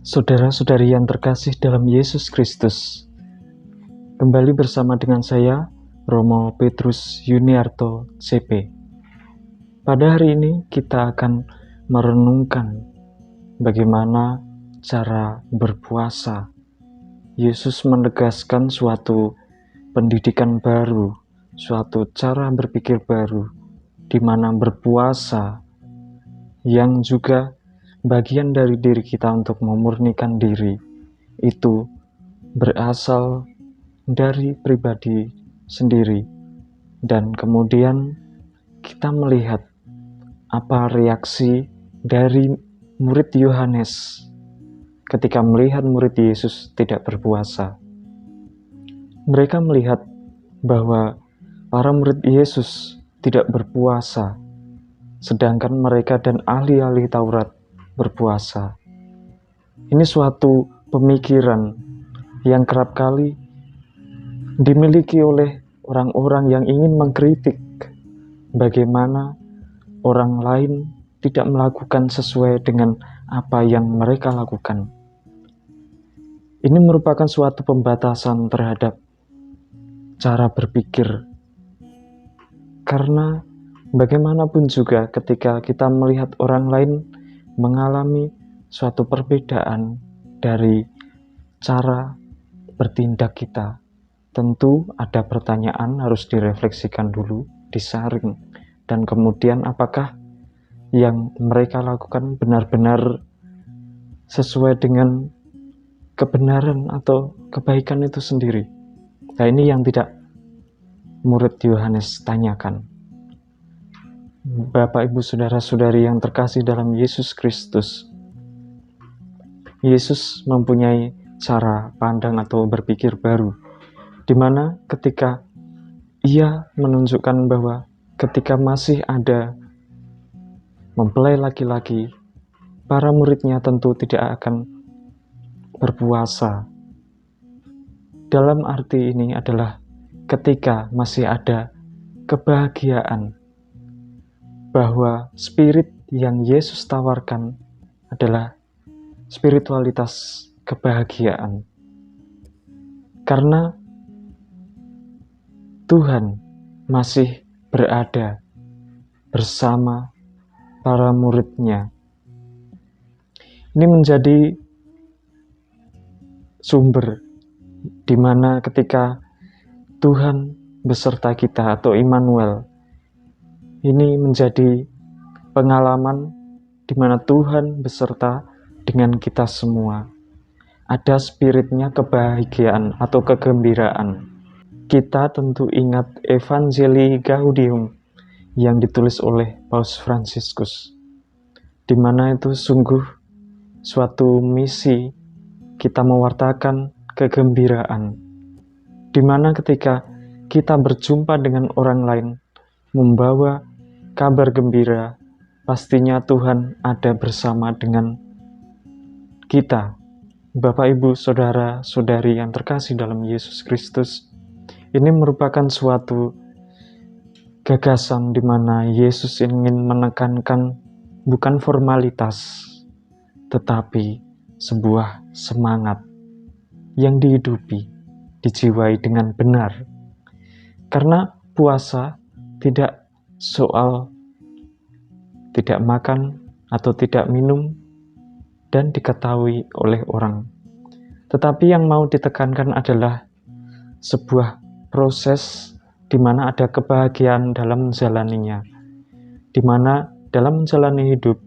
Saudara-saudari yang terkasih dalam Yesus Kristus, kembali bersama dengan saya, Romo Petrus Yuniarto, CP. Pada hari ini kita akan merenungkan bagaimana cara berpuasa. Yesus menegaskan suatu pendidikan baru, suatu cara berpikir baru, di mana berpuasa yang juga bagian dari diri kita untuk memurnikan diri itu berasal dari pribadi sendiri, dan kemudian kita melihat apa reaksi dari murid Yohanes ketika melihat murid Yesus tidak berpuasa. Mereka melihat bahwa para murid Yesus tidak berpuasa, sedangkan mereka dan ahli-ahli Taurat berpuasa. Ini suatu pemikiran yang kerap kali dimiliki oleh orang-orang yang ingin mengkritik bagaimana orang lain tidak melakukan sesuai dengan apa yang mereka lakukan. Ini merupakan suatu pembatasan terhadap cara berpikir, karena bagaimanapun juga ketika kita melihat orang lain mengalami suatu perbedaan dari cara bertindak kita, tentu ada pertanyaan harus direfleksikan dulu, disaring, dan kemudian apakah yang mereka lakukan benar-benar sesuai dengan kebenaran atau kebaikan itu sendiri. Nah, ini yang tidak murid Yohanes tanyakan. Bapak, Ibu, Saudara-saudari yang terkasih dalam Yesus Kristus, Yesus mempunyai cara pandang atau berpikir baru, di mana ketika ia menunjukkan bahwa ketika masih ada mempelai laki-laki, para muridnya tentu tidak akan berpuasa. Dalam arti ini adalah ketika masih ada kebahagiaan, bahwa spirit yang Yesus tawarkan adalah spiritualitas kebahagiaan. Karena Tuhan masih berada bersama para muridnya. Ini menjadi sumber di mana ketika Tuhan beserta kita atau Immanuel, ini menjadi pengalaman di mana Tuhan beserta dengan kita semua. Ada spiritnya kebahagiaan atau kegembiraan. Kita tentu ingat Evangelii Gaudium yang ditulis oleh Paus Fransiskus, di mana itu sungguh suatu misi kita mewartakan kegembiraan, di mana ketika kita berjumpa dengan orang lain membawa kabar gembira, pastinya Tuhan ada bersama dengan kita. Bapak, Ibu, Saudara-saudari yang terkasih dalam Yesus Kristus, ini merupakan suatu gagasan di mana Yesus ingin menekankan bukan formalitas, tetapi sebuah semangat yang dihidupi, dijiwai dengan benar. Karena puasa tidak soal tidak makan atau tidak minum dan diketahui oleh orang, tetapi yang mau ditekankan adalah sebuah proses di mana ada kebahagiaan dalam menjalaninya, di mana dalam menjalani hidup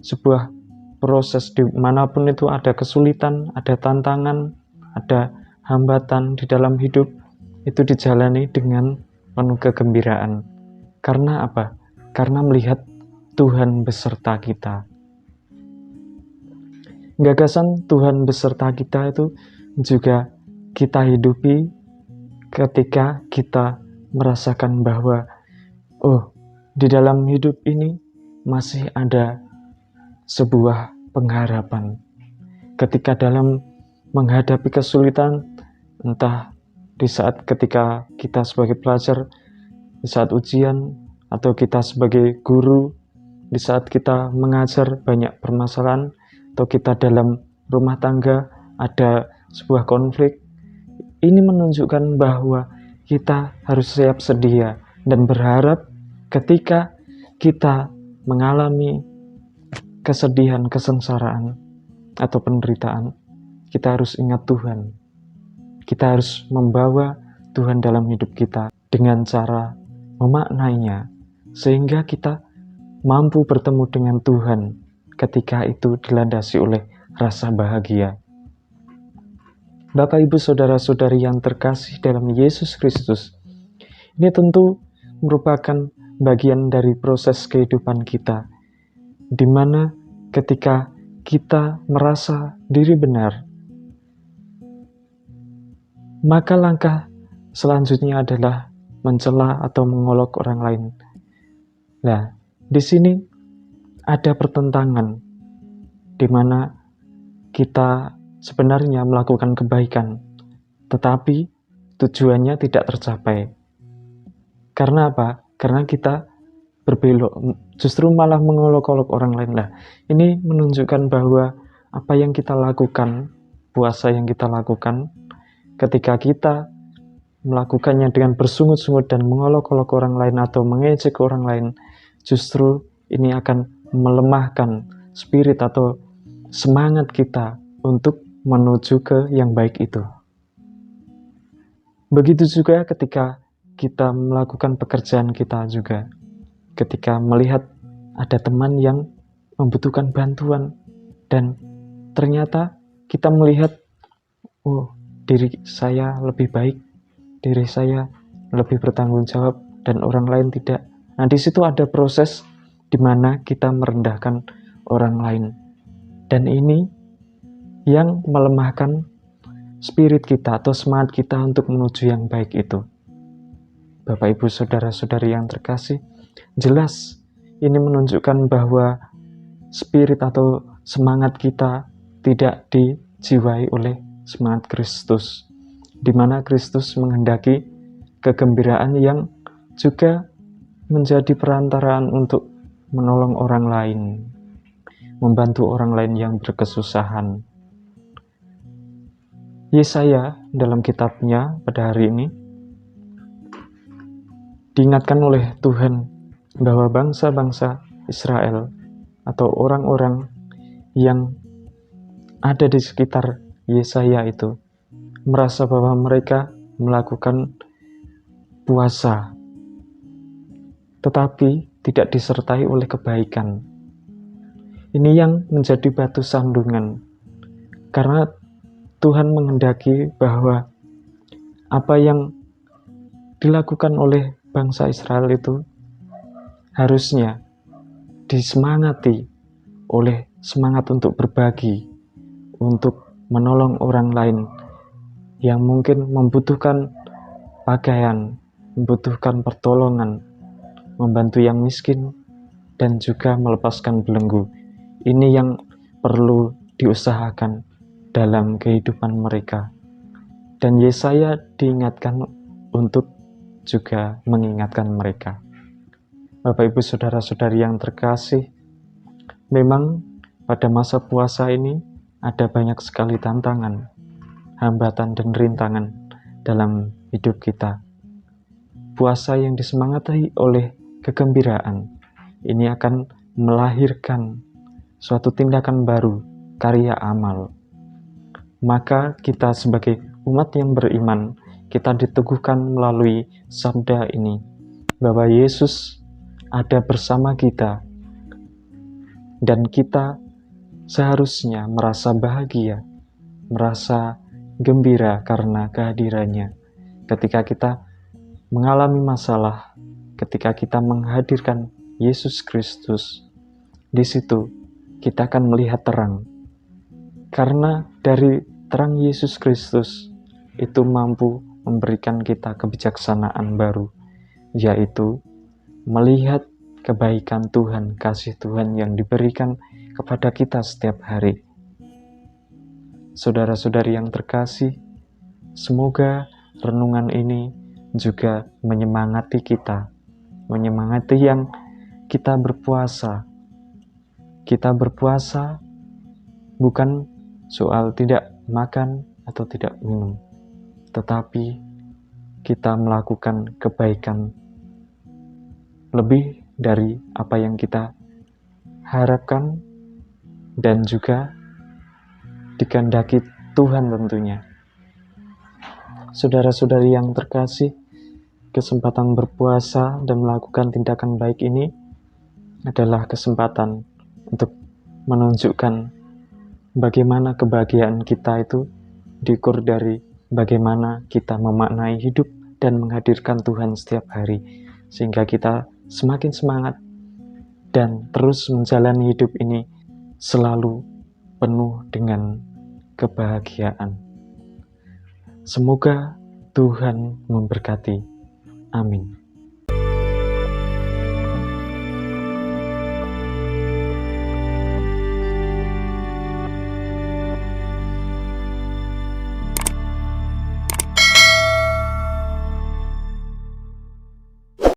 sebuah proses dimanapun itu ada kesulitan, ada tantangan, ada hambatan di dalam hidup, itu dijalani dengan penuh kegembiraan. Karena apa? Karena melihat Tuhan beserta kita. Gagasan Tuhan beserta kita itu juga kita hidupi ketika kita merasakan bahwa di dalam hidup ini masih ada sebuah pengharapan. Ketika dalam menghadapi kesulitan, entah di saat ketika kita sebagai pelajar, di saat ujian, atau kita sebagai guru, di saat kita mengajar banyak permasalahan, atau kita dalam rumah tangga ada sebuah konflik, ini menunjukkan bahwa kita harus siap sedia dan berharap ketika kita mengalami kesedihan, kesengsaraan, atau penderitaan, kita harus ingat Tuhan. Kita harus membawa Tuhan dalam hidup kita dengan cara memaknainya, sehingga kita mampu bertemu dengan Tuhan ketika itu dilandasi oleh rasa bahagia. Bapak, Ibu, Saudara-saudari yang terkasih dalam Yesus Kristus, ini tentu merupakan bagian dari proses kehidupan kita, di mana ketika kita merasa diri benar, maka langkah selanjutnya adalah mencela atau mengolok orang lain. Nah, di sini ada pertentangan di mana kita sebenarnya melakukan kebaikan, tetapi tujuannya tidak tercapai. Karena apa? Karena kita berbelok, justru malah mengolok-olok orang lain. Lah, ini menunjukkan bahwa apa yang kita lakukan, puasa yang kita lakukan, ketika kita melakukannya dengan bersungut-sungut dan mengolok-olok orang lain atau mengejek orang lain, justru ini akan melemahkan spirit atau semangat kita untuk menuju ke yang baik itu. Begitu juga ketika kita melakukan pekerjaan kita juga. Ketika melihat ada teman yang membutuhkan bantuan dan ternyata kita melihat, oh, diri saya lebih baik, diri saya lebih bertanggung jawab dan orang lain tidak. Nah, di situ ada proses di mana kita merendahkan orang lain. Dan ini yang melemahkan spirit kita atau semangat kita untuk menuju yang baik itu. Bapak, Ibu, Saudara-saudari yang terkasih, jelas ini menunjukkan bahwa spirit atau semangat kita tidak dijiwai oleh semangat Kristus, di mana Kristus menghendaki kegembiraan yang juga menjadi perantaraan untuk menolong orang lain, membantu orang lain yang berkesusahan. Yesaya dalam kitabnya pada hari ini diingatkan oleh Tuhan bahwa bangsa-bangsa Israel atau orang-orang yang ada di sekitar Yesaya itu merasa bahwa mereka melakukan puasa, tetapi tidak disertai oleh kebaikan. Ini yang menjadi batu sandungan, karena Tuhan menghendaki bahwa apa yang dilakukan oleh bangsa Israel itu harusnya disemangati oleh semangat untuk berbagi, untuk menolong orang lain yang mungkin membutuhkan pakaian, membutuhkan pertolongan, membantu yang miskin, dan juga melepaskan belenggu. Ini yang perlu diusahakan dalam kehidupan mereka. Dan Yesaya diingatkan untuk juga mengingatkan mereka. Bapak, Ibu, Saudara-saudari yang terkasih, memang pada masa puasa ini ada banyak sekali tantangan, hambatan, dan rintangan dalam hidup kita. Puasa yang disemangati oleh kegembiraan ini akan melahirkan suatu tindakan baru, karya amal. Maka kita sebagai umat yang beriman, kita diteguhkan melalui sabda ini, bahwa Yesus ada bersama kita, dan kita seharusnya merasa bahagia, merasa gembira karena kehadirannya. Ketika kita mengalami masalah, ketika kita menghadirkan Yesus Kristus, di situ kita akan melihat terang. Karena dari terang Yesus Kristus itu mampu memberikan kita kebijaksanaan baru, yaitu melihat kebaikan Tuhan, kasih Tuhan yang diberikan kepada kita setiap hari. Saudara-saudari yang terkasih, semoga renungan ini juga menyemangati kita, menyemangati yang kita berpuasa. Kita berpuasa bukan soal tidak makan atau tidak minum, tetapi kita melakukan kebaikan lebih dari apa yang kita harapkan dan juga dikehendaki Tuhan tentunya. Saudara-saudari yang terkasih, kesempatan berpuasa dan melakukan tindakan baik ini adalah kesempatan untuk menunjukkan bagaimana kebahagiaan kita itu diukur dari bagaimana kita memaknai hidup dan menghadirkan Tuhan setiap hari, sehingga kita semakin semangat dan terus menjalani hidup ini selalu penuh dengan kebahagiaan. Semoga Tuhan memberkati. Amin.